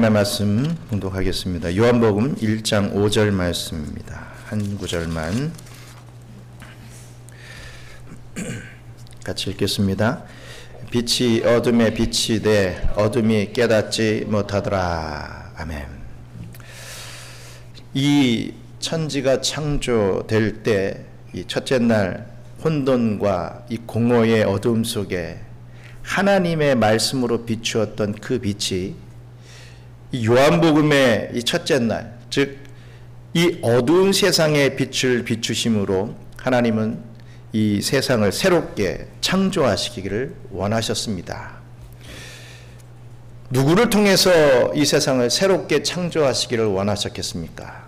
하나님의 말씀 봉독하겠습니다. 요한복음 1장 5절 말씀입니다. 한 구절만 같이 읽겠습니다. 빛이 어둠에 빛이 돼 어둠이 깨닫지 못하더라. 아멘. 이 천지가 창조될 때 이 첫째 날 혼돈과 이 공허의 어둠 속에 하나님의 말씀으로 비추었던 그 빛이 이 요한복음의 이 첫째 날, 즉 이 어두운 세상의 빛을 비추심으로 하나님은 이 세상을 새롭게 창조하시기를 원하셨습니다. 누구를 통해서 이 세상을 새롭게 창조하시기를 원하셨겠습니까?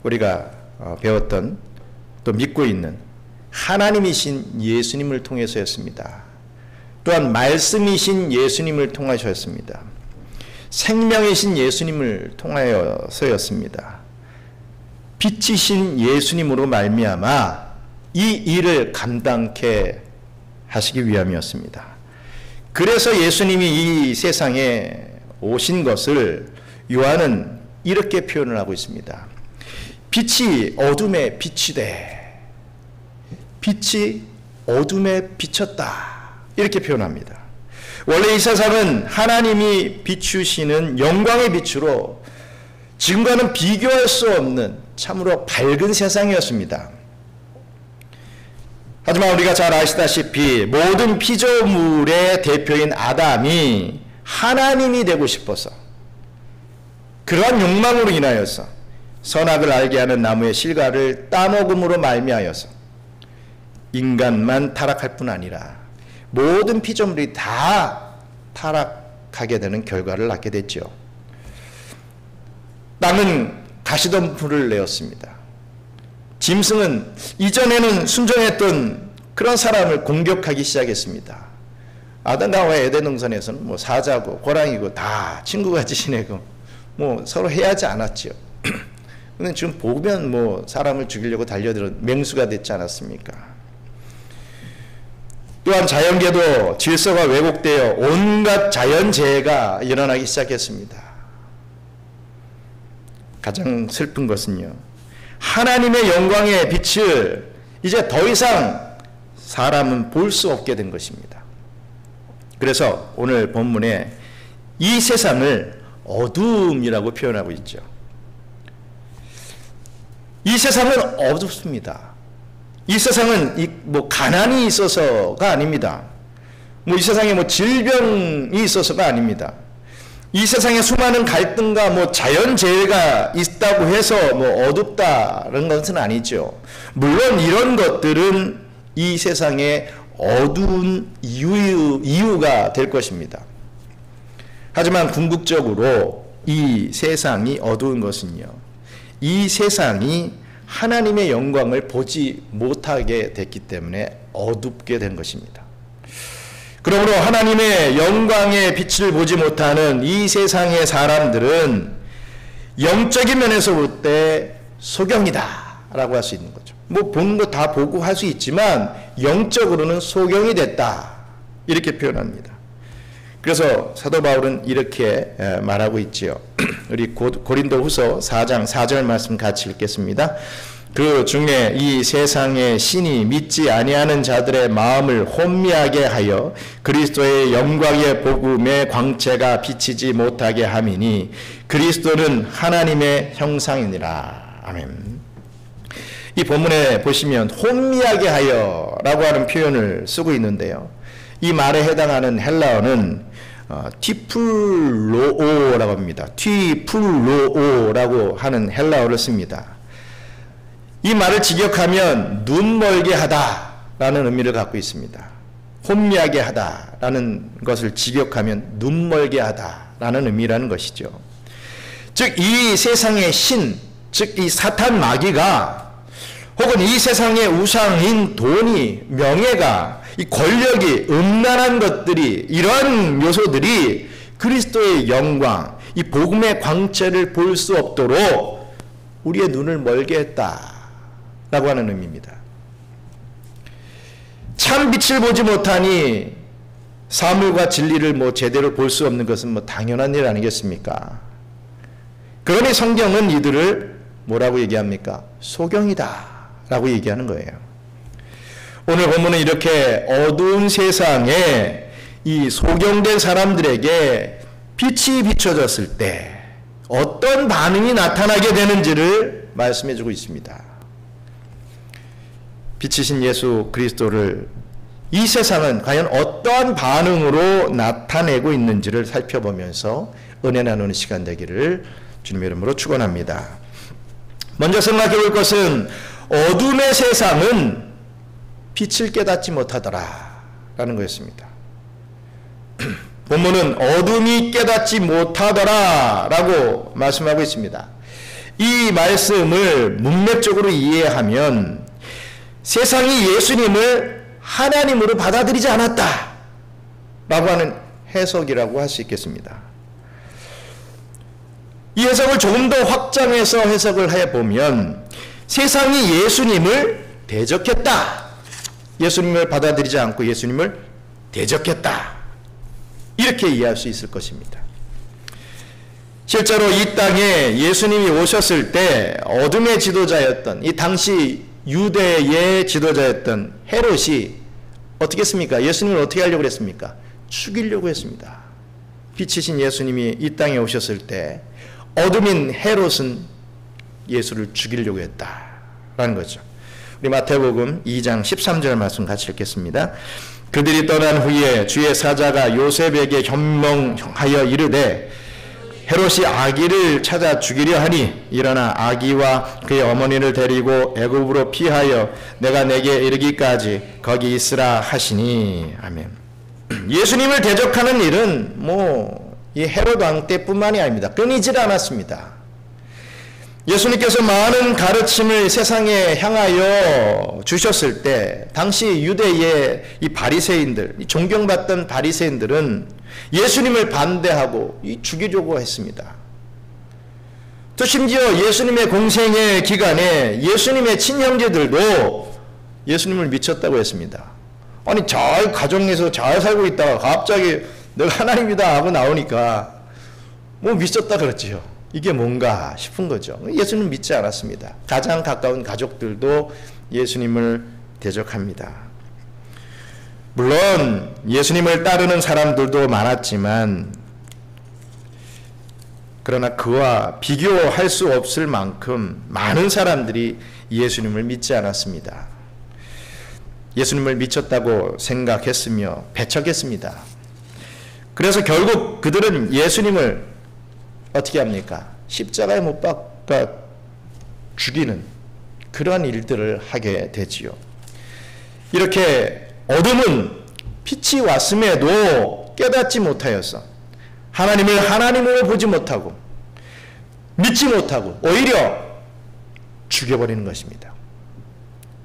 우리가 배웠던 또 믿고 있는 하나님이신 예수님을 통해서였습니다. 또한 말씀이신 예수님을 통하셨습니다. 생명이신 예수님을 통하여서였습니다. 빛이신 예수님으로 말미암아 이 일을 감당케 하시기 위함이었습니다. 그래서 예수님이 이 세상에 오신 것을 요한은 이렇게 표현을 하고 있습니다. 빛이 어둠에 빛이 돼. 빛이 어둠에 비쳤다. 이렇게 표현합니다. 원래 이 세상은 하나님이 비추시는 영광의 빛으로 지금과는 비교할 수 없는 참으로 밝은 세상이었습니다. 하지만 우리가 잘 아시다시피 모든 피조물의 대표인 아담이 하나님이 되고 싶어서 그러한 욕망으로 인하여서 선악을 알게 하는 나무의 실과를 따먹음으로 말미하여서 인간만 타락할 뿐 아니라 모든 피조물이 다 타락하게 되는 결과를 낳게 됐죠. 땅은 가시덤불을 내었습니다. 짐승은 이전에는 순종했던 그런 사람을 공격하기 시작했습니다. 아담과 하와의 에덴 동산에서는 뭐 사자고 고랑이고 다 친구같이 지내고 뭐 서로 해하지 않았죠. 근데 지금 보면 뭐 사람을 죽이려고 달려들은 맹수가 됐지 않았습니까? 또한 자연계도 질서가 왜곡되어 온갖 자연재해가 일어나기 시작했습니다. 가장 슬픈 것은요, 하나님의 영광의 빛을 이제 더 이상 사람은 볼 수 없게 된 것입니다. 그래서 오늘 본문에 이 세상을 어둠이라고 표현하고 있죠. 이 세상은 어둡습니다. 이 세상은 뭐 가난이 있어서가 아닙니다. 뭐 이 세상에 뭐 질병이 있어서가 아닙니다. 이 세상에 수많은 갈등과 뭐 자연재해가 있다고 해서 뭐 어둡다는 것은 아니죠. 물론 이런 것들은 이 세상의 어두운 이유가 될 것입니다. 하지만 궁극적으로 이 세상이 어두운 것은요, 이 세상이 하나님의 영광을 보지 못하게 됐기 때문에 어둡게 된 것입니다. 그러므로 하나님의 영광의 빛을 보지 못하는 이 세상의 사람들은 영적인 면에서 볼 때 소경이다 라고 할 수 있는 거죠. 뭐 보는 거 다 보고 할 수 있지만 영적으로는 소경이 됐다 이렇게 표현합니다. 그래서 사도 바울은 이렇게 말하고 있지요. 우리 고린도후서 4장 4절 말씀 같이 읽겠습니다. 그 중에 이 세상의 신이 믿지 아니하는 자들의 마음을 혼미하게 하여 그리스도의 영광의 복음의 광채가 비치지 못하게 함이니 그리스도는 하나님의 형상이니라. 아멘. 이 본문에 보시면 혼미하게 하여 라고 하는 표현을 쓰고 있는데요, 이 말에 해당하는 헬라어는 티플로오라고 합니다. 티플로오라고 하는 헬라어를 씁니다. 이 말을 직역하면 눈멀게 하다라는 의미를 갖고 있습니다. 혼미하게 하다라는 것을 직역하면 눈멀게 하다라는 의미라는 것이죠. 즉 이 세상의 신, 즉 이 사탄 마귀가 혹은 이 세상의 우상인 돈이, 명예가, 이 권력이, 음란한 것들이, 이러한 요소들이 그리스도의 영광, 이 복음의 광채를 볼 수 없도록 우리의 눈을 멀게 했다라고 하는 의미입니다. 참 빛을 보지 못하니 사물과 진리를 뭐 제대로 볼 수 없는 것은 뭐 당연한 일 아니겠습니까? 그러니 성경은 이들을 뭐라고 얘기합니까? 소경이다 라고 얘기하는 거예요. 오늘 본문은 이렇게 어두운 세상에 이 소경된 사람들에게 빛이 비춰졌을 때 어떤 반응이 나타나게 되는지를 말씀해 주고 있습니다. 빛이신 예수 그리스도를 이 세상은 과연 어떠한 반응으로 나타내고 있는지를 살펴보면서 은혜 나누는 시간 되기를 주님의 이름으로 축원합니다. 먼저 생각해 볼 것은 어둠의 세상은 빛을 깨닫지 못하더라 라는 거였습니다. 본문은 어둠이 깨닫지 못하더라 라고 말씀하고 있습니다. 이 말씀을 문맥적으로 이해하면 세상이 예수님을 하나님으로 받아들이지 않았다 라고 하는 해석이라고 할 수 있겠습니다. 이 해석을 조금 더 확장해서 해석을 해보면 세상이 예수님을 대적했다, 예수님을 받아들이지 않고 예수님을 대적했다, 이렇게 이해할 수 있을 것입니다. 실제로 이 땅에 예수님이 오셨을 때 어둠의 지도자였던 이 당시 유대의 지도자였던 헤롯이 어떻게 했습니까? 예수님을 어떻게 하려고 했습니까? 죽이려고 했습니다. 빛이신 예수님이 이 땅에 오셨을 때 어둠인 헤롯은 예수를 죽이려고 했다라는 거죠. 우리 마태복음 2장 13절 말씀 같이 읽겠습니다. 그들이 떠난 후에 주의 사자가 요셉에게 현명하여 이르되 헤롯이 아기를 찾아 죽이려 하니 일어나 아기와 그의 어머니를 데리고 애굽으로 피하여 내가 내게 이르기까지 거기 있으라 하시니. 아멘. 예수님을 대적하는 일은 이 헤롯 왕 때뿐만이 아닙니다. 끊이질 않았습니다. 예수님께서 많은 가르침을 세상에 향하여 주셨을 때 당시 유대의 이 바리새인들, 존경받던 바리새인들은 예수님을 반대하고 죽이려고 했습니다. 또 심지어 예수님의 공생의 기간에 예수님의 친형제들도 예수님을 미쳤다고 했습니다. 아니 잘 가정에서 잘 살고 있다가 갑자기 내가 하나님이다 하고 나오니까 미쳤다 그랬지요. 이게 뭔가 싶은 거죠. 예수님 믿지 않았습니다. 가장 가까운 가족들도 예수님을 대적합니다. 물론 예수님을 따르는 사람들도 많았지만 그러나 그와 비교할 수 없을 만큼 많은 사람들이 예수님을 믿지 않았습니다. 예수님을 미쳤다고 생각했으며 배척했습니다. 그래서 결국 그들은 예수님을 어떻게 합니까? 십자가에 못 박아 죽이는 그러한 일들을 하게 되지요. 이렇게 어둠은 빛이 왔음에도 깨닫지 못하여서 하나님을 하나님으로 보지 못하고 믿지 못하고 오히려 죽여버리는 것입니다.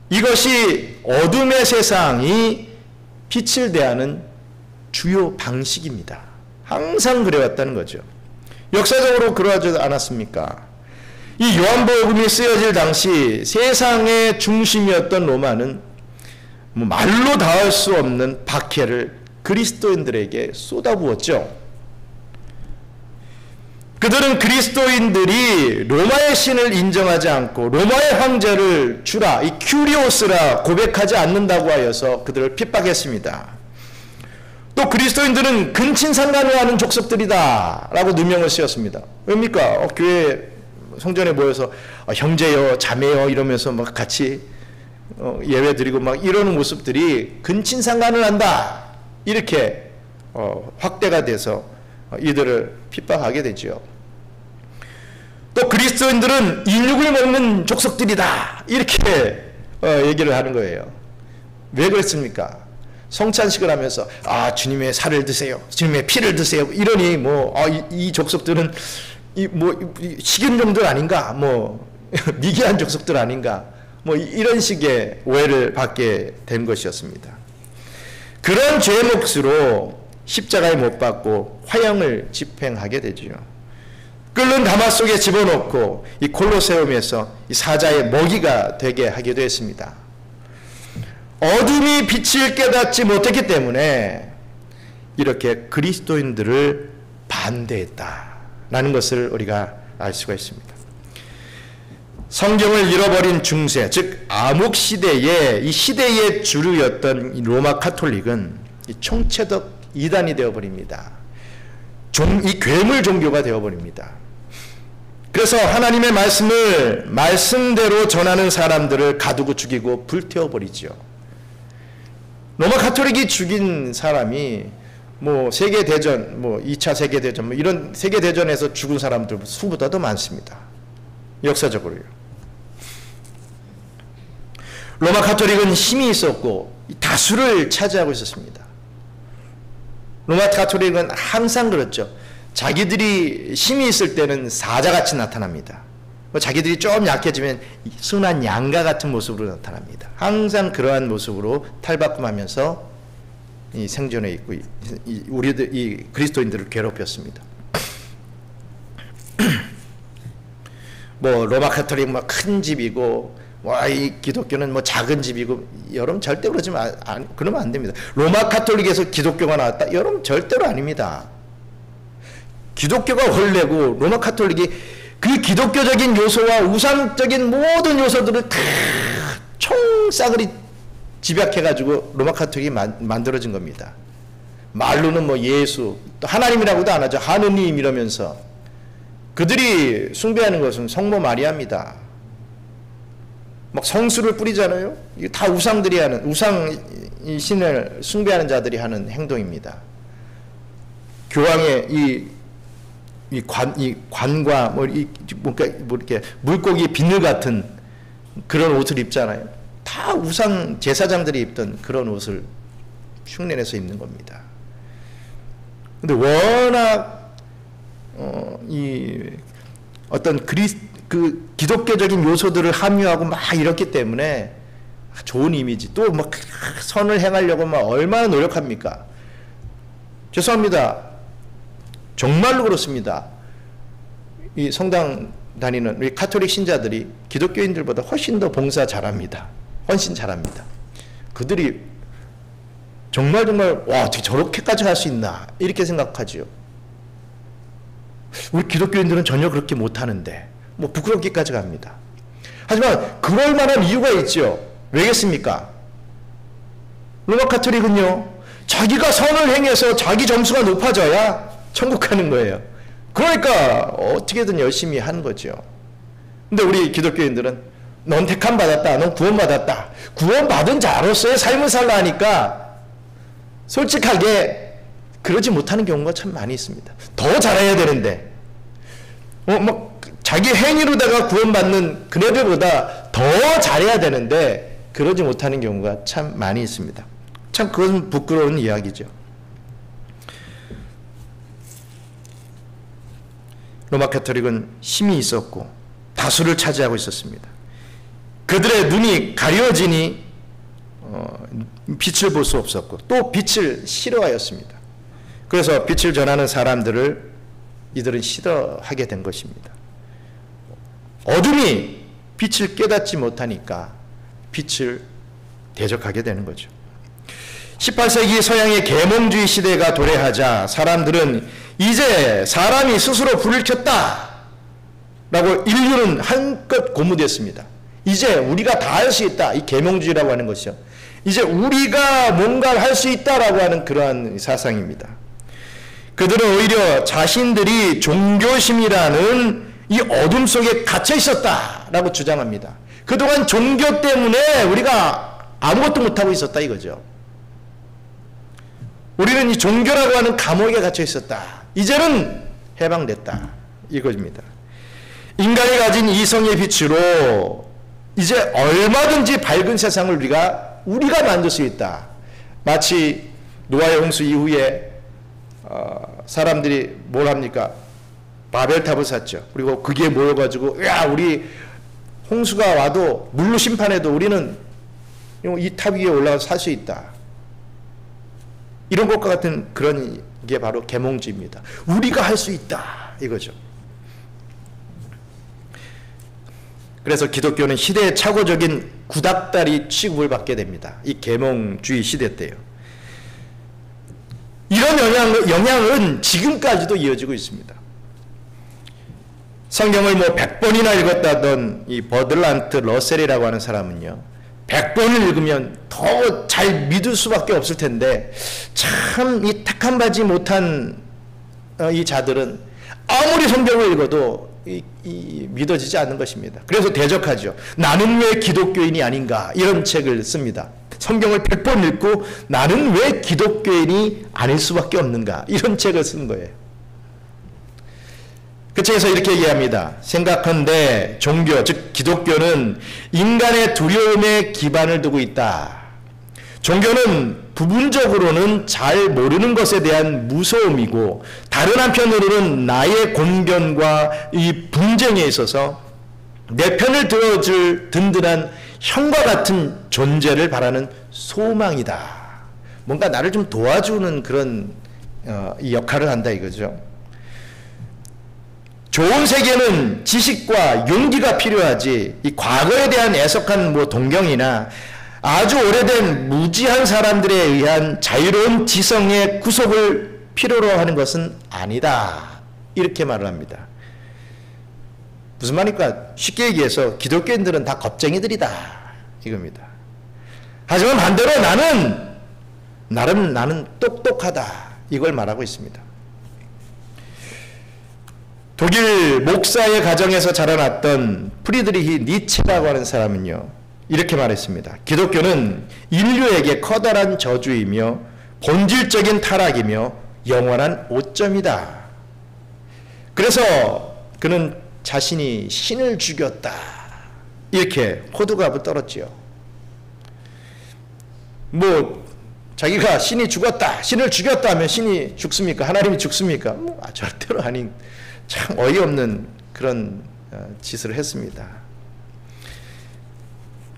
이것이 어둠의 세상이 빛을 대하는 주요 방식입니다. 항상 그래왔다는 거죠. 역사적으로 그러하지 않았습니까? 이 요한복음이 쓰여질 당시 세상의 중심이었던 로마는 말로 닿을 수 없는 박해를 그리스도인들에게 쏟아부었죠. 그들은 그리스도인들이 로마의 신을 인정하지 않고 로마의 황제를 주라, 이 큐리오스라 고백하지 않는다고 하여서 그들을 핍박했습니다. 또 그리스도인들은 근친상간을 하는 족속들이다 라고 누명을 씌웠습니다. 왜입니까? 교회 성전에 모여서 형제여 자매여 이러면서 막 같이 예배 드리고 막 이러는 모습들이 근친상간을 한다 이렇게 확대가 돼서 이들을 핍박하게 되죠. 또 그리스도인들은 인육을 먹는 족속들이다 이렇게 얘기를 하는 거예요. 왜 그랬습니까? 성찬식을 하면서 주님의 살을 드세요, 주님의 피를 드세요 이러니 이 족속들은 식인종들 아닌가, 미개한 족속들 아닌가, 이런 식의 오해를 받게 된 것이었습니다. 그런 죄의 몫으로 십자가에 못 박고 화형을 집행하게 되지요. 끓는 가마 속에 집어넣고 이 콜로세움에서 이 사자의 먹이가 되게 하기도 했습니다. 어둠이 빛을 깨닫지 못했기 때문에 이렇게 그리스도인들을 반대했다라는 것을 우리가 알 수가 있습니다. 성경을 잃어버린 중세, 즉 암흑 시대에 이 시대의 주류였던 이 로마 카톨릭은 이 총체적 이단이 되어버립니다. 이 괴물 종교가 되어버립니다. 그래서 하나님의 말씀을 말씀대로 전하는 사람들을 가두고 죽이고 불태워버리죠. 로마 카톨릭이 죽인 사람이 뭐 세계대전, 뭐 2차 세계대전, 뭐 이런 세계대전에서 죽은 사람들 수보다 더 많습니다. 역사적으로요. 로마 카톨릭은 힘이 있었고 다수를 차지하고 있었습니다. 로마 카톨릭은 항상 그렇죠. 자기들이 힘이 있을 때는 사자같이 나타납니다. 자기들이 좀 약해지면 순한 양과 같은 모습으로 나타납니다. 항상 그러한 모습으로 탈바꿈하면서 이 생존해 있고 우리들 이 그리스도인들을 괴롭혔습니다. 뭐 로마 카톨릭 뭐 큰 집이고 이 기독교는 뭐 작은 집이고 여러분 절대 그러면 안 됩니다. 로마 카톨릭에서 기독교가 나왔다? 여러분 절대로 아닙니다. 기독교가 원래고 로마 카톨릭이 그 기독교적인 요소와 우상적인 모든 요소들을 다 총싸그리 집약해가지고 로마 카톨릭이 만들어진 겁니다. 말로는 뭐 예수, 또 하나님이라고도 안 하죠. 하느님 이러면서 그들이 숭배하는 것은 성모 마리아입니다. 막 성수를 뿌리잖아요. 이게 다 우상들이 하는, 우상 신을 숭배하는 자들이 하는 행동입니다. 교황의 이 관과 뭐 이렇게 물고기 비늘 같은 그런 옷을 입잖아요. 다 우상 제사장들이 입던 그런 옷을 흉내내서 입는 겁니다. 근데 워낙 어떤 그 기독교적인 요소들을 함유하고 막 이렇기 때문에 좋은 이미지, 또 막 선을 행하려고 막 얼마나 노력합니까? 죄송합니다. 정말로 그렇습니다. 이 성당 다니는 우리 카톨릭 신자들이 기독교인들보다 훨씬 더 봉사 잘합니다. 훨씬 잘합니다. 그들이 정말 와, 어떻게 저렇게까지 할 수 있나 이렇게 생각하지요. 우리 기독교인들은 전혀 그렇게 못하는데 뭐 부끄럽기까지 갑니다. 하지만 그럴 만한 이유가 있죠. 왜겠습니까? 로마 카톨릭은요, 자기가 선을 행해서 자기 점수가 높아져야 천국 가는 거예요. 그러니까 어떻게든 열심히 하는 거죠. 근데 우리 기독교인들은 넌 택함 받았다, 넌 구원 받았다, 구원 받은 자로서의 삶을 살라 하니까 솔직하게 그러지 못하는 경우가 참 많이 있습니다. 더 잘해야 되는데 막 자기 행위로다가 구원받는 그네들보다 더 잘해야 되는데 그러지 못하는 경우가 참 많이 있습니다. 참 그것은 부끄러운 이야기죠. 로마 카톨릭은 힘이 있었고 다수를 차지하고 있었습니다. 그들의 눈이 가려지니 빛을 볼 수 없었고 또 빛을 싫어하였습니다. 그래서 빛을 전하는 사람들을 이들은 싫어하게 된 것입니다. 어둠이 빛을 깨닫지 못하니까 빛을 대적하게 되는 거죠. 18세기 서양의 계몽주의 시대가 도래하자 사람들은 이제 사람이 스스로 불을 켰다 라고 인류는 한껏 고무됐습니다. 이제 우리가 다 할 수 있다. 이 계몽주의라고 하는 것이요, 이제 우리가 뭔가를 할 수 있다라고 하는 그러한 사상입니다. 그들은 오히려 자신들이 종교심이라는 이 어둠 속에 갇혀 있었다라고 주장합니다. 그동안 종교 때문에 우리가 아무것도 못하고 있었다 이거죠. 우리는 이 종교라고 하는 감옥에 갇혀 있었다. 이제는 해방됐다 이것입니다. 인간이 가진 이성의 빛으로 이제 얼마든지 밝은 세상을 우리가 만들 수 있다. 마치 노아의 홍수 이후에 사람들이 뭘 합니까? 바벨탑을 샀죠. 그리고 그게 모여가지고 야, 우리 홍수가 와도 물로 심판해도 우리는 이 탑 위에 올라가서 살 수 있다. 이런 것과 같은 그런 게 바로 계몽주의입니다. 우리가 할 수 있다 이거죠. 그래서 기독교는 시대의 착오적인 구닥다리 취급을 받게 됩니다. 이 계몽주의 시대 때요. 이런 영향은 지금까지도 이어지고 있습니다. 성경을 뭐 100번이나 읽었다던 이 버들란트 러셀이라고 하는 사람은요, 100번을 읽으면 더 잘 믿을 수밖에 없을 텐데, 참 이 택한 받지 못한 이 자들은 아무리 성경을 읽어도 믿어지지 않는 것입니다. 그래서 대적하죠. 나는 왜 기독교인이 아닌가, 이런 책을 씁니다. 성경을 100번 읽고 나는 왜 기독교인이 아닐 수밖에 없는가, 이런 책을 쓴 거예요. 그 책에서 이렇게 얘기합니다. 생각한데 종교, 즉 기독교는 인간의 두려움에 기반을 두고 있다. 종교는 부분적으로는 잘 모르는 것에 대한 무서움이고, 다른 한편으로는 나의 곤견과 이 분쟁에 있어서 내 편을 들어줄 든든한 형과 같은 존재를 바라는 소망이다. 뭔가 나를 좀 도와주는 그런 이 역할을 한다 이거죠. 좋은 세계는 지식과 용기가 필요하지, 이 과거에 대한 애석한 뭐 동경이나 아주 오래된 무지한 사람들에 의한 자유로운 지성의 구속을 필요로 하는 것은 아니다. 이렇게 말을 합니다. 무슨 말입니까? 쉽게 얘기해서 기독교인들은 다 겁쟁이들이다 이겁니다. 하지만 반대로 나는 똑똑하다, 이걸 말하고 있습니다. 독일 목사의 가정에서 자라났던 프리드리히 니체라고 하는 사람은요, 이렇게 말했습니다. 기독교는 인류에게 커다란 저주이며 본질적인 타락이며 영원한 오점이다. 그래서 그는 자신이 신을 죽였다, 이렇게 호들갑을 떨었지요. 뭐 자기가 신이 죽었다, 신을 죽였다 하면 신이 죽습니까? 하나님이 죽습니까? 절대로 아닌 참 어이없는 그런 짓을 했습니다.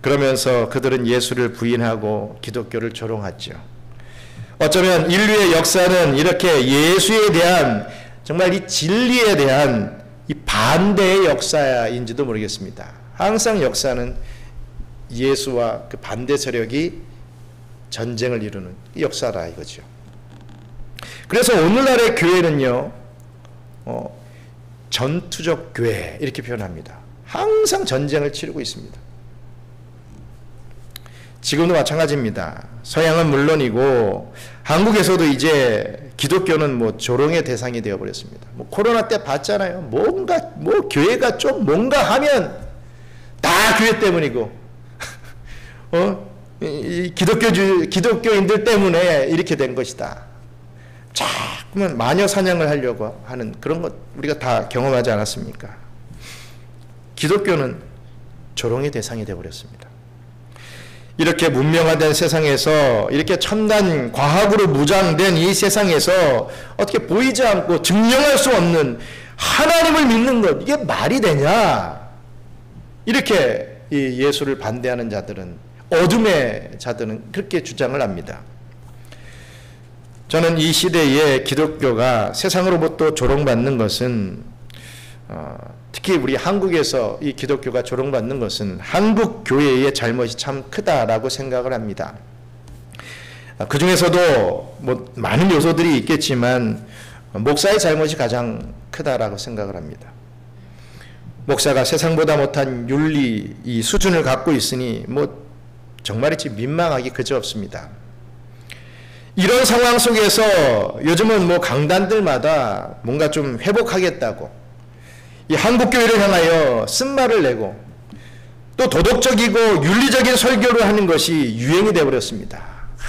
그러면서 그들은 예수를 부인하고 기독교를 조롱했죠. 어쩌면 인류의 역사는 이렇게 예수에 대한, 정말 이 진리에 대한 이 반대의 역사인지도 모르겠습니다. 항상 역사는 예수와 그 반대 세력이 전쟁을 이루는 역사다 이거죠. 그래서 오늘날의 교회는요, 전투적 교회 이렇게 표현합니다. 항상 전쟁을 치르고 있습니다. 지금도 마찬가지입니다. 서양은 물론이고 한국에서도 이제 기독교는 뭐 조롱의 대상이 되어버렸습니다. 뭐 코로나 때 봤잖아요. 뭔가 뭐 교회가 좀 뭔가 하면 다 교회 때문이고, 이 기독교인들 때문에 이렇게 된 것이다. 자꾸만 마녀 사냥을 하려고 하는 그런 것 우리가 다 경험하지 않았습니까? 기독교는 조롱의 대상이 되어버렸습니다. 이렇게 문명화된 세상에서, 이렇게 첨단 과학으로 무장된 이 세상에서 어떻게 보이지 않고 증명할 수 없는 하나님을 믿는 것, 이게 말이 되냐? 이렇게 이 예수를 반대하는 자들은, 어둠의 자들은 그렇게 주장을 합니다. 저는 이 시대에 기독교가 세상으로부터 조롱받는 것은, 특히 우리 한국에서 이 기독교가 조롱받는 것은 한국 교회의 잘못이 참 크다라고 생각을 합니다. 그 중에서도 뭐 많은 요소들이 있겠지만 목사의 잘못이 가장 크다라고 생각을 합니다. 목사가 세상보다 못한 윤리 이 수준을 갖고 있으니 뭐 정말이지 민망하기 그지없습니다. 이런 상황 속에서 요즘은 뭐 강단들마다 뭔가 좀 회복하겠다고 이 한국교회를 향하여 쓴말을 내고 또 도덕적이고 윤리적인 설교를 하는 것이 유행이 되어버렸습니다.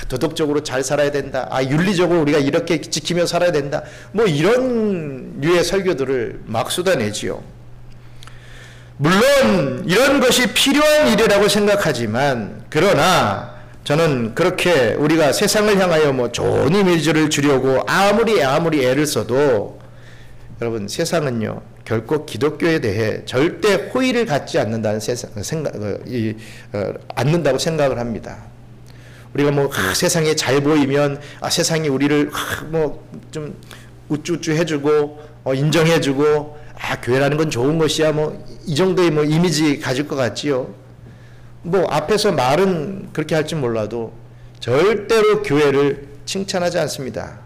도덕적으로 잘 살아야 된다. 윤리적으로 우리가 이렇게 지키며 살아야 된다. 뭐 이런 류의 설교들을 막 쏟아내지요. 물론 이런 것이 필요한 일이라고 생각하지만, 그러나 저는 그렇게 우리가 세상을 향하여 뭐 좋은 이미지를 주려고 아무리 애를 써도, 여러분 세상은요 결코 기독교에 대해 절대 호의를 갖지 않는다는 않는다고 생각을 합니다. 우리가 뭐 세상에 잘 보이면 세상이 우리를 뭐 좀 우쭈우쭈 해주고 인정해주고 교회라는 건 좋은 것이야 뭐 이 정도의 뭐 이미지 가질 것 같지요. 뭐 앞에서 말은 그렇게 할지 몰라도 절대로 교회를 칭찬하지 않습니다.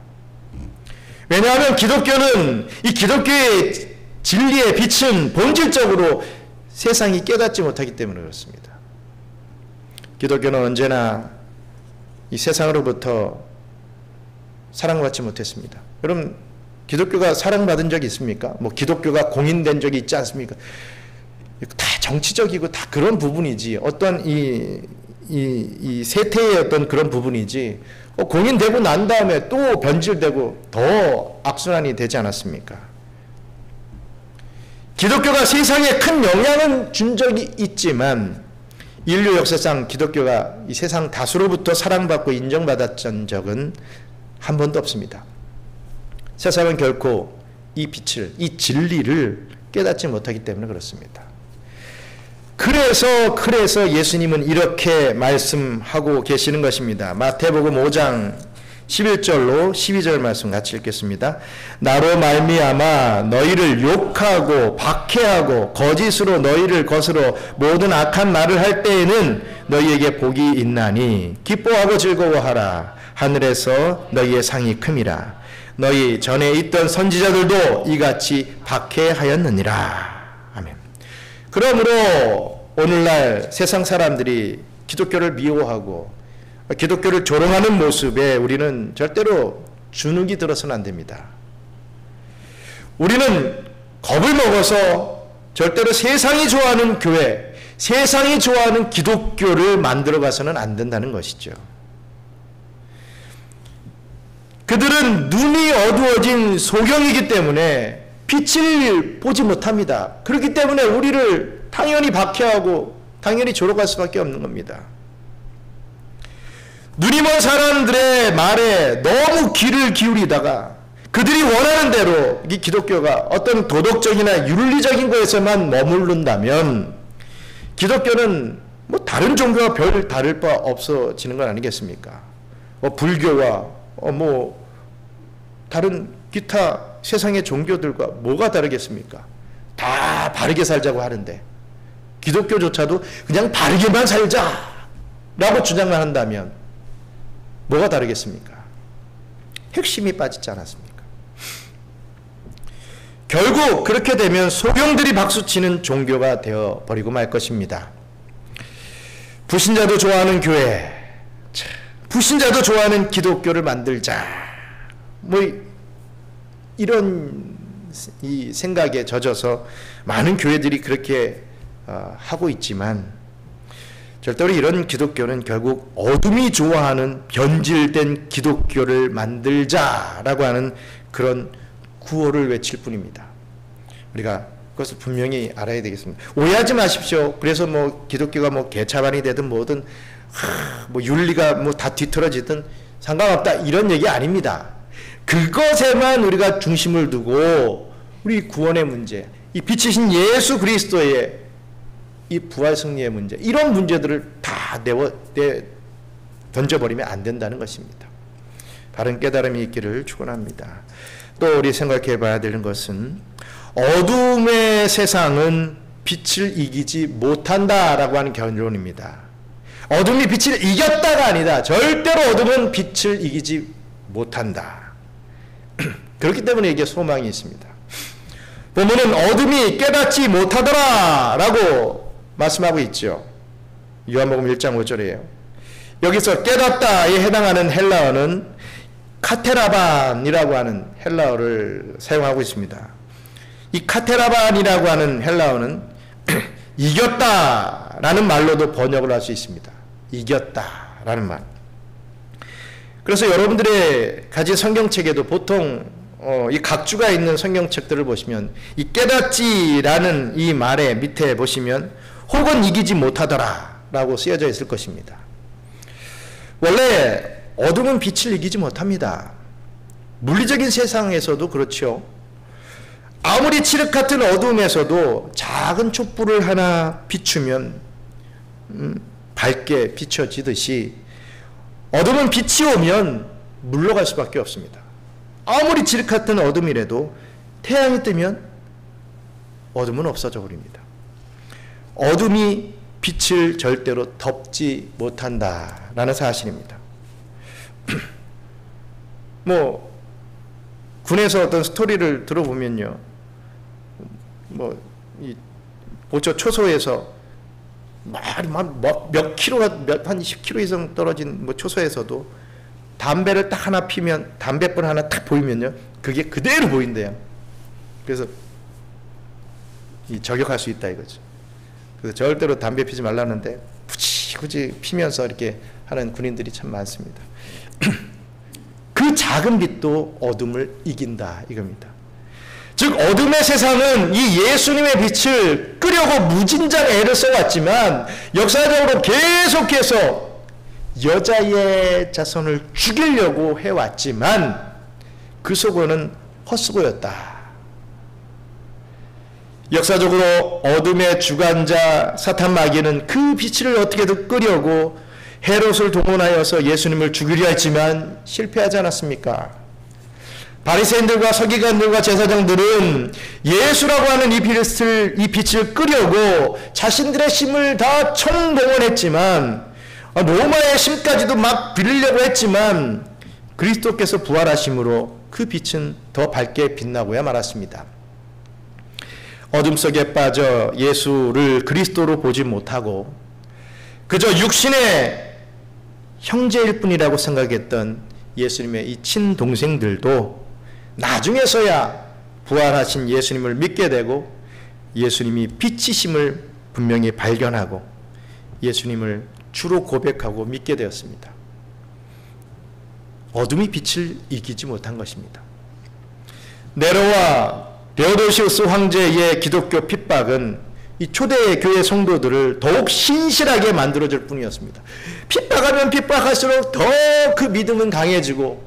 왜냐하면 기독교는 이 기독교의 진리의 빛은 본질적으로 세상이 깨닫지 못하기 때문에 그렇습니다. 기독교는 언제나 이 세상으로부터 사랑받지 못했습니다. 여러분, 기독교가 사랑받은 적이 있습니까? 뭐 기독교가 공인된 적이 있지 않습니까? 다 정치적이고 다 그런 부분이지, 어떤 이 세태의 어떤 그런 부분이지, 공인되고 난 다음에 또 변질되고 더 악순환이 되지 않았습니까? 기독교가 세상에 큰 영향은 준 적이 있지만 인류 역사상 기독교가 이 세상 다수로부터 사랑받고 인정받았던 적은 한 번도 없습니다. 세상은 결코 이 빛을, 이 진리를 깨닫지 못하기 때문에 그렇습니다. 그래서 예수님은 이렇게 말씀하고 계시는 것입니다. 마태복음 5장 11절로 12절 말씀 같이 읽겠습니다. 나로 말미암아 너희를 욕하고 박해하고 거짓으로 너희를 거스러 모든 악한 말을 할 때에는 너희에게 복이 있나니 기뻐하고 즐거워하라. 하늘에서 너희의 상이 큼이라. 너희 전에 있던 선지자들도 이같이 박해하였느니라. 아멘. 그러므로 오늘날 세상 사람들이 기독교를 미워하고 기독교를 조롱하는 모습에 우리는 절대로 주눅이 들어서는 안 됩니다. 우리는 겁을 먹어서 절대로 세상이 좋아하는 교회, 세상이 좋아하는 기독교를 만들어 가서는 안 된다는 것이죠. 그들은 눈이 어두워진 소경이기 때문에 빛을 보지 못합니다. 그렇기 때문에 우리를 당연히 박해하고 당연히 조롱할 수밖에 없는 겁니다. 눈이 먼 사람들의 말에 너무 귀를 기울이다가 그들이 원하는 대로 이 기독교가 어떤 도덕적이나 윤리적인 것에서만 머무른다면 기독교는 뭐 다른 종교와 별 다를 바 없어지는 건 아니겠습니까? 불교와 뭐 다른 기타 세상의 종교들과 뭐가 다르겠습니까? 다 바르게 살자고 하는데 기독교조차도 그냥 바르게만 살자라고 주장을 한다면 뭐가 다르겠습니까? 핵심이 빠지지 않았습니까? 결국 그렇게 되면 소경들이 박수치는 종교가 되어버리고 말 것입니다. 불신자도 좋아하는 교회, 불신자도 좋아하는 기독교를 만들자, 뭐 이런 이 생각에 젖어서 많은 교회들이 그렇게 하고 있지만 절대로 이런 기독교는 결국 어둠이 좋아하는 변질된 기독교를 만들자라고 하는 그런 구호를 외칠 뿐입니다. 우리가 그것을 분명히 알아야 되겠습니다. 오해하지 마십시오. 그래서 뭐 기독교가 뭐 개차반이 되든 뭐든 뭐 윤리가 뭐 다 뒤틀어지든 상관없다 이런 얘기 아닙니다. 그것에만 우리가 중심을 두고 우리 구원의 문제, 이 빛이신 예수 그리스도의 이 부활 승리의 문제, 이런 문제들을 다 던져버리면 안 된다는 것입니다. 바른 깨달음이 있기를 축원합니다. 또 우리 생각해 봐야 되는 것은 어둠의 세상은 빛을 이기지 못한다라고 하는 결론입니다. 어둠이 빛을 이겼다가 아니다. 절대로 어둠은 빛을 이기지 못한다. 그렇기 때문에 이게 소망이 있습니다. 보면은 어둠이 깨닫지 못하더라 라고 말씀하고 있죠. 요한복음 1장 5절이에요. 여기서 깨닫다에 해당하는 헬라어는 카테라반이라고 하는 헬라어를 사용하고 있습니다. 이 카테라반이라고 하는 헬라어는 이겼다라는 말로도 번역을 할 수 있습니다. 이겼다라는 말. 그래서 여러분들의 가진 성경책에도 보통 이 각주가 있는 성경책들을 보시면 이 깨닫지라는 이 말의 밑에 보시면 혹은 이기지 못하더라 라고 쓰여져 있을 것입니다. 원래 어둠은 빛을 이기지 못합니다. 물리적인 세상에서도 그렇죠. 아무리 칠흑 같은 어둠에서도 작은 촛불을 하나 비추면 밝게 비춰지듯이 어둠은 빛이 오면 물러갈 수밖에 없습니다. 아무리 칠흑 같은 어둠이라도 태양이 뜨면 어둠은 없어져 버립니다. 어둠이 빛을 절대로 덮지 못한다라는 사실입니다. 뭐 군에서 어떤 스토리를 들어보면요, 이 보초 초소에서 몇 킬로가 한 10킬로 이상 떨어진 초소에서도 담배를 딱 하나 피면, 담배불 하나 딱 보이면요, 그게 그대로 보인대요. 그래서 저격할 수 있다 이거죠. 그래서 절대로 담배 피지 말라는데 굳이 피면서 이렇게 하는 군인들이 참 많습니다. 그 작은 빛도 어둠을 이긴다 이겁니다. 즉 어둠의 세상은 이 예수님의 빛을 끄려고 무진장 애를 써왔지만 역사적으로 계속해서 여자의 자손을 죽이려고 해왔지만 그 속어는 헛수고였다. 역사적으로 어둠의 주관자 사탄 마귀는 그 빛을 어떻게든 끄려고 헤롯을 동원하여서 예수님을 죽이려 했지만 실패하지 않았습니까? 바리새인들과 서기관들과 제사장들은 예수라고 하는 이 빛을 끄려고 자신들의 힘을 다 총동원했지만 로마의 힘까지도 막 빌리려고 했지만 그리스도께서 부활하심으로 그 빛은 더 밝게 빛나고야 말았습니다. 어둠 속에 빠져 예수를 그리스도로 보지 못하고 그저 육신의 형제일 뿐이라고 생각했던 예수님의 이 친동생들도 나중에서야 부활하신 예수님을 믿게 되고 예수님이 빛이심을 분명히 발견하고 예수님을 주로 고백하고 믿게 되었습니다. 어둠이 빛을 이기지 못한 것입니다. 네로와 데오도시우스 황제의 기독교 핍박은 이 초대 교회 성도들을 더욱 신실하게 만들어줄 뿐이었습니다. 핍박하면 핍박할수록 더 그 믿음은 강해지고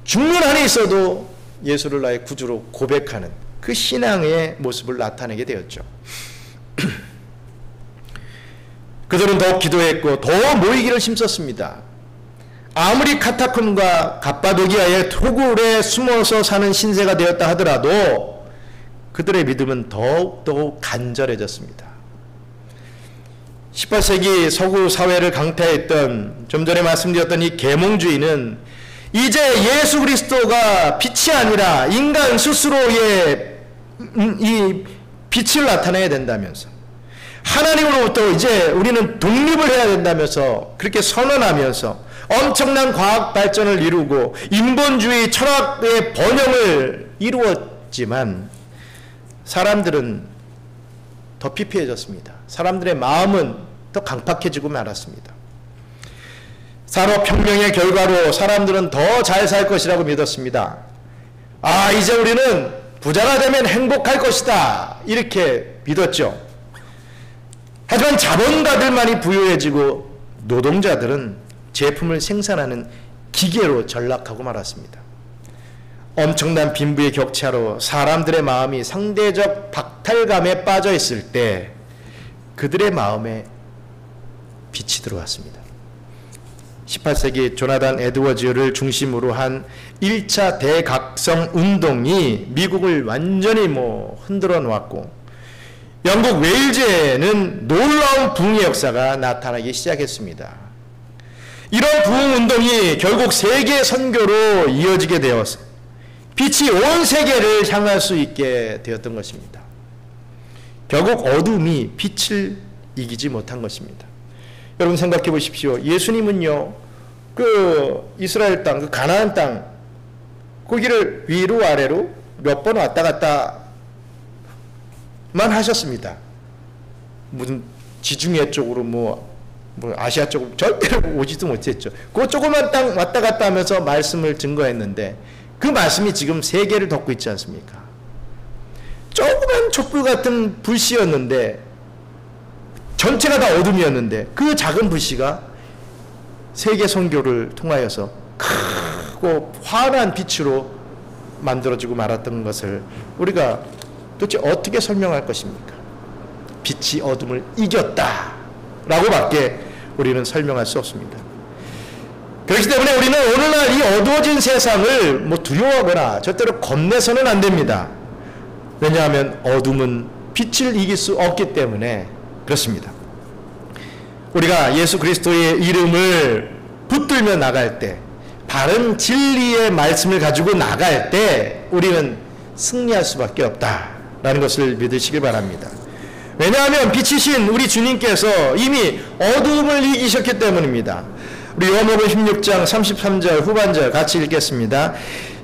죽는 한이 있어도 예수를 나의 구주로 고백하는 그 신앙의 모습을 나타내게 되었죠. 그들은 더욱 기도했고 더 모이기를 힘썼습니다. 아무리 카타콤과 갑바도기아의 토굴에 숨어서 사는 신세가 되었다 하더라도 그들의 믿음은 더욱 간절해졌습니다. 18세기 서구 사회를 강타했던 좀 전에 말씀드렸던 이 계몽주의는 이제 예수 그리스도가 빛이 아니라 인간 스스로의 이 빛을 나타내야 된다면서 하나님으로부터 이제 우리는 독립을 해야 된다면서 그렇게 선언하면서 엄청난 과학 발전을 이루고 인본주의 철학의 번영을 이루었지만 사람들은 더 피폐해졌습니다. 사람들의 마음은 더 강팍해지고 말았습니다. 산업혁명의 결과로 사람들은 더 잘 살 것이라고 믿었습니다. 이제 우리는 부자가 되면 행복할 것이다 이렇게 믿었죠. 하지만 자본가들만이 부유해지고 노동자들은 제품을 생산하는 기계로 전락하고 말았습니다. 엄청난 빈부의 격차로 사람들의 마음이 상대적 박탈감에 빠져 있을 때 그들의 마음에 빛이 들어왔습니다. 18세기 조나단 에드워즈를 중심으로 한 1차 대각성 운동이 미국을 완전히 흔들어 놓았고 영국 웨일즈에는 놀라운 부흥의 역사가 나타나기 시작했습니다. 이런 부흥운동이 결국 세계 선교로 이어지게 되어서 빛이 온 세계를 향할 수 있게 되었던 것입니다. 결국 어둠이 빛을 이기지 못한 것입니다. 여러분 생각해 보십시오. 예수님은요, 그 이스라엘 땅, 그 가나안 땅, 거기를 위로 아래로 몇 번 왔다 갔다만 하셨습니다. 무슨 지중해 쪽으로 아시아 쪽으로 절대로 오지도 못했죠. 그 조그만 땅 왔다 갔다 하면서 말씀을 증거했는데 그 말씀이 지금 세계를 덮고 있지 않습니까? 조그만 촛불 같은 불씨였는데 전체가 다 어둠이었는데 그 작은 불씨가 세계 선교를 통하여서 크고 환한 빛으로 만들어지고 말았던 것을 우리가 도대체 어떻게 설명할 것입니까? 빛이 어둠을 이겼다 라고밖에 우리는 설명할 수 없습니다. 그렇기 때문에 우리는 오늘날 이 어두워진 세상을 두려워하거나 절대로 겁내서는 안 됩니다. 왜냐하면 어둠은 빛을 이길 수 없기 때문에 그렇습니다. 우리가 예수 그리스도의 이름을 붙들며 나갈 때 바른 진리의 말씀을 가지고 나갈 때 우리는 승리할 수밖에 없다라는 것을 믿으시길 바랍니다. 왜냐하면 빛이신 우리 주님께서 이미 어두움을 이기셨기 때문입니다. 우리 요한복음 16장 33절 후반절 같이 읽겠습니다.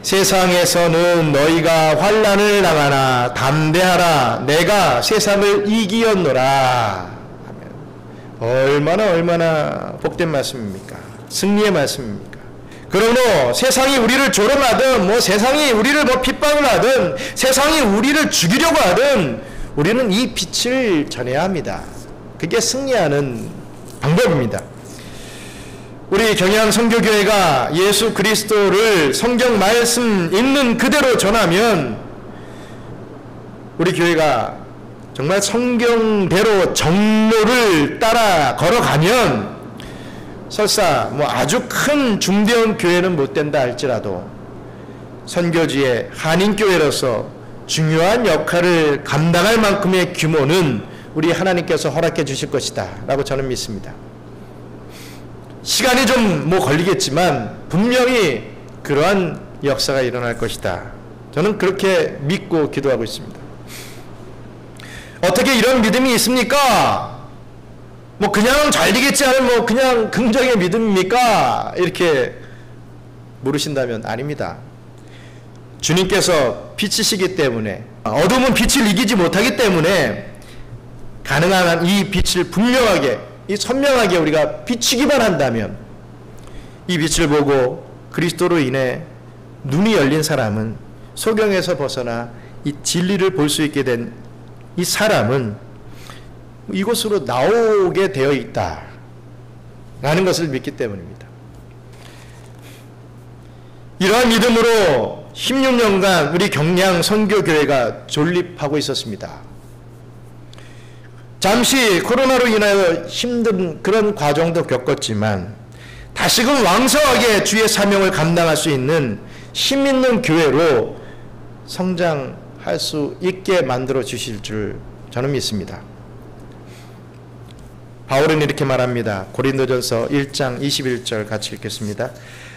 세상에서는 너희가 환난을 당하나 담대하라 내가 세상을 이기었노라. 얼마나 복된 말씀입니까? 승리의 말씀입니까? 그러므로 세상이 우리를 조롱하든 세상이 우리를 핍박을 하든 세상이 우리를 죽이려고 하든 우리는 이 빛을 전해야 합니다. 그게 승리하는 방법입니다. 우리 경양 선교교회가 예수 그리스도를 성경 말씀 있는 그대로 전하면 우리 교회가 정말 성경대로 정로를 따라 걸어가면 설사 아주 큰 중대형 교회는 못 된다 할지라도 선교지의 한인교회로서 중요한 역할을 감당할 만큼의 규모는 우리 하나님께서 허락해 주실 것이다 라고 저는 믿습니다. 시간이 좀 걸리겠지만 분명히 그러한 역사가 일어날 것이다. 저는 그렇게 믿고 기도하고 있습니다. 어떻게 이런 믿음이 있습니까? 그냥 잘 되겠지 하는 그냥 긍정의 믿음입니까? 이렇게 물으신다면 아닙니다. 주님께서 빛이시기 때문에 어둠은 빛을 이기지 못하기 때문에 가능한 한 이 빛을 분명하게 이 선명하게 우리가 비추기만 한다면 이 빛을 보고 그리스도로 인해 눈이 열린 사람은 소경에서 벗어나 이 진리를 볼 수 있게 된 이 사람은 이곳으로 나오게 되어 있다 라는 것을 믿기 때문입니다. 이러한 믿음으로 16년간 우리 경양 선교교회가 존립하고 있었습니다. 잠시 코로나로 인하여 힘든 그런 과정도 겪었지만 다시금 왕성하게 주의 사명을 감당할 수 있는 힘 있는 교회로 성장할 수 있게 만들어 주실 줄 저는 믿습니다. 바울은 이렇게 말합니다. 고린도전서 1장 21절 같이 읽겠습니다.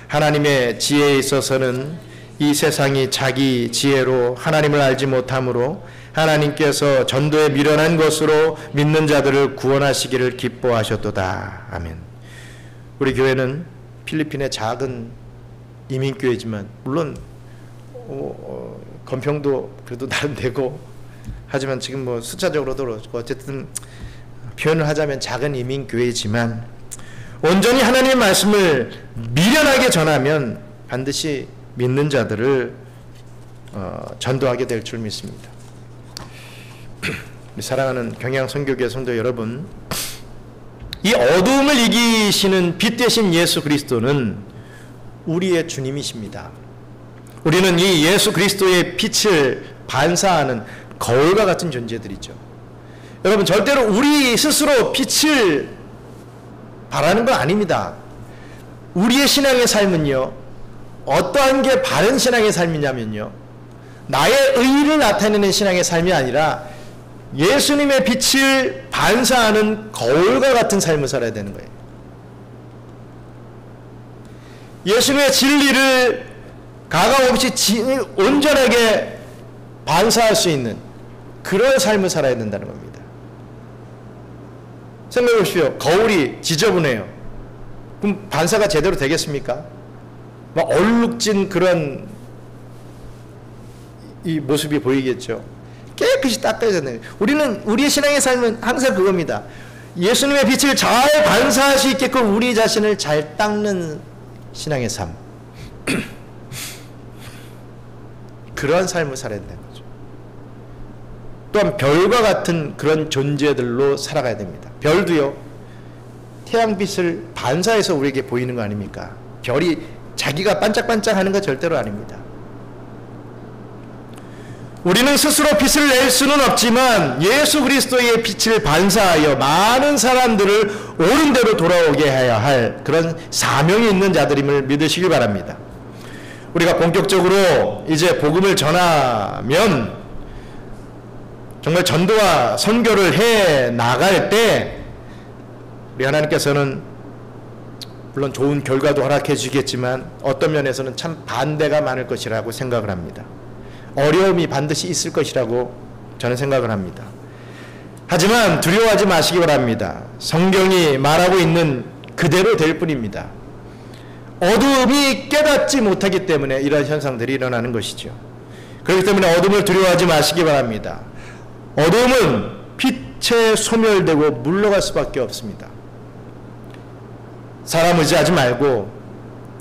하나님의 지혜에 있어서는 이 세상이 자기 지혜로 하나님을 알지 못하므로 하나님께서 전도에 미련한 것으로 믿는 자들을 구원하시기를 기뻐하셨도다. 아멘. 우리 교회는 필리핀의 작은 이민교회지만 물론 건평도 그래도 나름 되고 하지만 지금 숫자적으로도 그렇고 어쨌든 표현을 하자면 작은 이민교회지만 온전히 하나님의 말씀을 미련하게 전하면 반드시 믿는 자들을 전도하게 될 줄 믿습니다. 사랑하는 경양 선교교회 성도 여러분, 이 어두움을 이기시는 빛 되신 예수 그리스도는 우리의 주님이십니다. 우리는 이 예수 그리스도의 빛을 반사하는 거울과 같은 존재들이죠. 여러분, 절대로 우리 스스로 빛을 바라는 건 아닙니다. 우리의 신앙의 삶은요, 어떠한 게 바른 신앙의 삶이냐면요, 나의 의의를 나타내는 신앙의 삶이 아니라 예수님의 빛을 반사하는 거울과 같은 삶을 살아야 되는 거예요. 예수님의 진리를 가감없이 온전하게 반사할 수 있는 그런 삶을 살아야 된다는 겁니다. 생각해 보십시오. 거울이 지저분해요. 그럼 반사가 제대로 되겠습니까? 막 얼룩진 그런 이 모습이 보이겠죠. 깨끗이 닦아야 되는 거예요. 우리의 신앙의 삶은 항상 그겁니다. 예수님의 빛을 잘 반사할 수 있게끔 우리 자신을 잘 닦는 신앙의 삶. 그러한 삶을 살아야 된다는 거죠. 또한 별과 같은 그런 존재들로 살아가야 됩니다. 별도요, 태양빛을 반사해서 우리에게 보이는 거 아닙니까? 별이 자기가 반짝반짝하는 거 절대로 아닙니다. 우리는 스스로 빛을 낼 수는 없지만 예수 그리스도의 빛을 반사하여 많은 사람들을 옳은 대로 돌아오게 해야 할 그런 사명이 있는 자들임을 믿으시길 바랍니다. 우리가 본격적으로 이제 복음을 전하면 정말 전도와 선교를 해 나갈 때 우리 하나님께서는 물론 좋은 결과도 허락해 주겠지만 어떤 면에서는 참 반대가 많을 것이라고 생각을 합니다. 어려움이 반드시 있을 것이라고 저는 생각을 합니다. 하지만 두려워하지 마시기 바랍니다. 성경이 말하고 있는 그대로 될 뿐입니다. 어둠이 깨닫지 못하기 때문에 이런 현상들이 일어나는 것이죠. 그렇기 때문에 어둠을 두려워하지 마시기 바랍니다. 어둠은 빛에 소멸되고 물러갈 수밖에 없습니다. 사람 의지하지 말고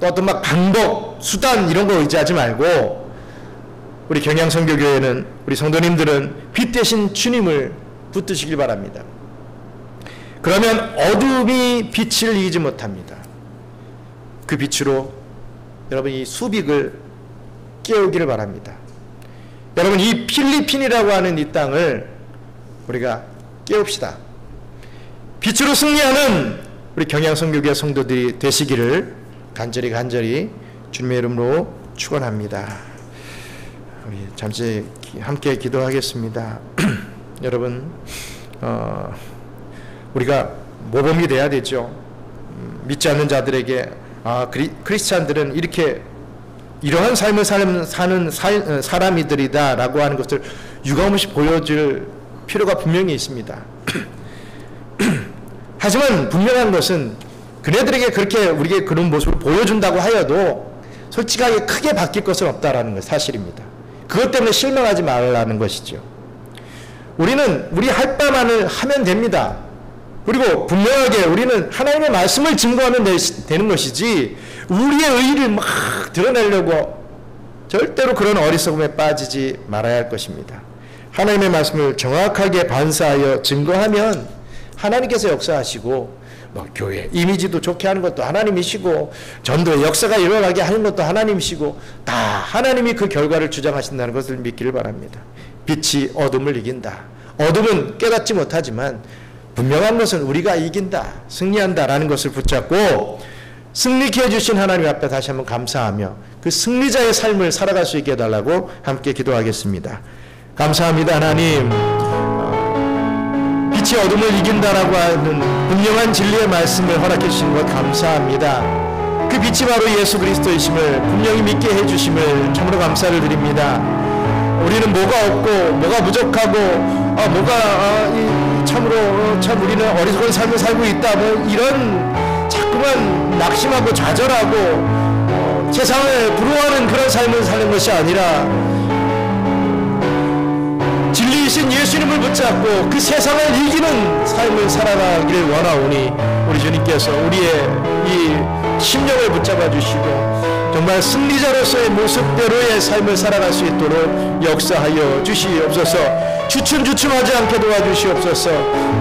또 어떤 막 방법, 수단 이런 거 의지하지 말고 우리 경양선교교회는 우리 성도님들은 빛 대신 주님을 붙드시길 바랍니다. 그러면 어둠이 빛을 이기지 못합니다. 그 빛으로 여러분 이 수빅을 깨우기를 바랍니다. 여러분 이 필리핀이라고 하는 이 땅을 우리가 깨웁시다. 빛으로 승리하는 우리 경양선교교회 성도들이 되시기를 간절히 주님의 이름으로 축원합니다. 우리 잠시 함께 기도하겠습니다. 여러분 우리가 모범이 돼야 되죠. 믿지 않는 자들에게 크리스찬들은 이러한 삶을 사는 사람이들이다 라고 하는 것을 유감없이 보여줄 필요가 분명히 있습니다. 하지만 분명한 것은 그네들에게 그렇게 우리에게 그런 모습을 보여준다고 하여도 솔직하게 크게 바뀔 것은 없다라는 것 사실입니다. 그것 때문에 실망하지 말라는 것이죠. 우리는 우리 할 바만을 하면 됩니다. 그리고 분명하게 우리는 하나님의 말씀을 증거하면 되는 것이지 우리의 의의를 막 드러내려고 절대로 그런 어리석음에 빠지지 말아야 할 것입니다. 하나님의 말씀을 정확하게 반사하여 증거하면 하나님께서 역사하시고 교회 이미지도 좋게 하는 것도 하나님이시고 전도의 역사가 일어나게 하는 것도 하나님이시고 다 하나님이 그 결과를 주장하신다는 것을 믿기를 바랍니다. 빛이 어둠을 이긴다. 어둠은 깨닫지 못하지만 분명한 것은 우리가 이긴다, 승리한다라는 것을 붙잡고 승리케 해주신 하나님 앞에 다시 한번 감사하며 그 승리자의 삶을 살아갈 수 있게 해달라고 함께 기도하겠습니다. 감사합니다. 하나님, 빛이 어둠을 이긴다라고 하는 분명한 진리의 말씀을 허락해 주신 것 감사합니다. 그 빛이 바로 예수 그리스도이심을 분명히 믿게 해주심을 참으로 감사를 드립니다. 우리는 뭐가 없고 뭐가 부족하고 참으로 참 우리는 어리석은 삶을 살고 있다 이런 자꾸만 낙심하고 좌절하고 세상을 부러워하는 그런 삶을 사는 것이 아니라 진리이신 예수님을 붙잡고 그 세상을 이기는 삶을 살아가기를 원하오니 우리 주님께서 우리의 이 심령을 붙잡아 주시고 정말 승리자로서의 모습대로의 삶을 살아갈 수 있도록 역사하여 주시옵소서. 주춤주춤하지 않게 도와주시옵소서.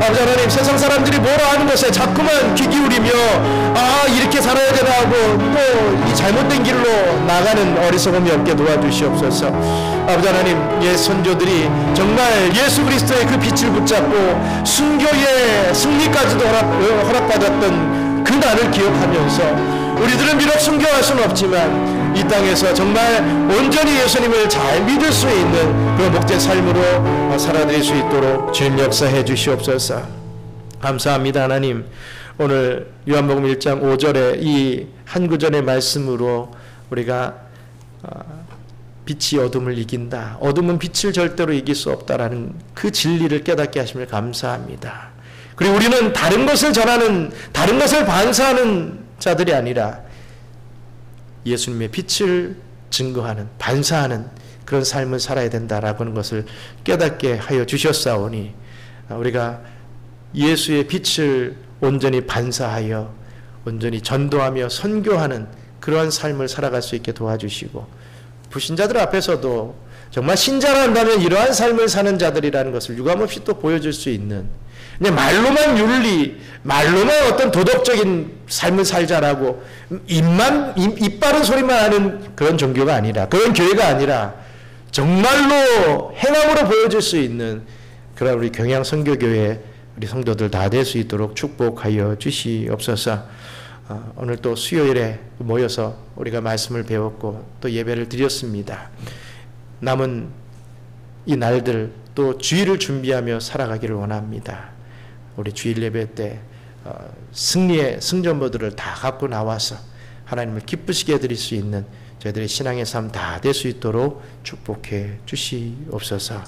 아버지 하나님, 세상 사람들이 뭐라 하는 것에 자꾸만 귀 기울이며 이렇게 살아야 되나 하고 또 이 잘못된 길로 나가는 어리석음이 없게 도와주시옵소서. 아버지 하나님, 예 선조들이 정말 예수 그리스도의 그 빛을 붙잡고 순교의 승리까지도 허락받았던 그 날을 기억하면서 우리들은 비록 순교할 수는 없지만 이 땅에서 정말 온전히 예수님을 잘 믿을 수 있는 그런 복된 삶으로 살아드릴 수 있도록 주님 역사해 주시옵소서. 감사합니다. 하나님, 오늘 요한복음 1장 5절의 이 한 구절의 말씀으로 우리가 빛이 어둠을 이긴다, 어둠은 빛을 절대로 이길 수 없다라는 그 진리를 깨닫게 하심을 감사합니다. 그리고 우리는 다른 것을 전하는, 다른 것을 반사하는 자들이 아니라 예수님의 빛을 증거하는, 반사하는 그런 삶을 살아야 된다라고 하는 것을 깨닫게 하여 주셨사오니 우리가 예수의 빛을 온전히 반사하여 온전히 전도하며 선교하는 그러한 삶을 살아갈 수 있게 도와주시고 불신자들 앞에서도 정말 신자라 한다면 이러한 삶을 사는 자들이라는 것을 유감없이 또 보여줄 수 있는, 그냥 말로만 윤리, 말로만 어떤 도덕적인 삶을 살자라고 입 바른 소리만 하는 그런 종교가 아니라, 그런 교회가 아니라 정말로 행함으로 보여줄 수 있는 그런 우리 경양선교교회 우리 성도들 다 될 수 있도록 축복하여 주시옵소서. 오늘 또 수요일에 모여서 우리가 말씀을 배웠고 또 예배를 드렸습니다. 남은 이 날들 또 주일을 준비하며 살아가기를 원합니다. 우리 주일 예배 때 승리의 승전보들을 다 갖고 나와서 하나님을 기쁘시게 해드릴 수 있는 저희들의 신앙의 삶 다 될 수 있도록 축복해 주시옵소서.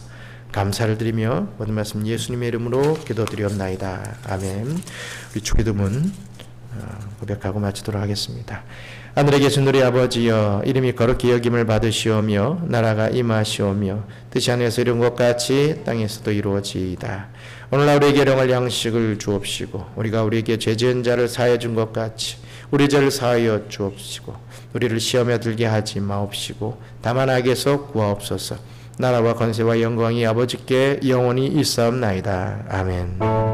감사를 드리며 모든 말씀 예수님의 이름으로 기도드리옵나이다. 아멘. 우리 주기도문 고백하고 마치도록 하겠습니다. 하늘에 계신 우리 아버지여, 이름이 거룩히 여김을 받으시오며 나라가 임하시오며 뜻이 하늘에서 이룬 것 같이 땅에서도 이루어지이다. 오늘날 우리에게 일용할 양식을 주옵시고 우리가 우리에게 죄 지은 자를 사하여 준 것 같이 우리 죄를 사하여 주옵시고 우리를 시험에 들게 하지 마옵시고 다만 악에서 구하옵소서. 나라와 권세와 영광이 아버지께 영원히 있사옵나이다. 아멘.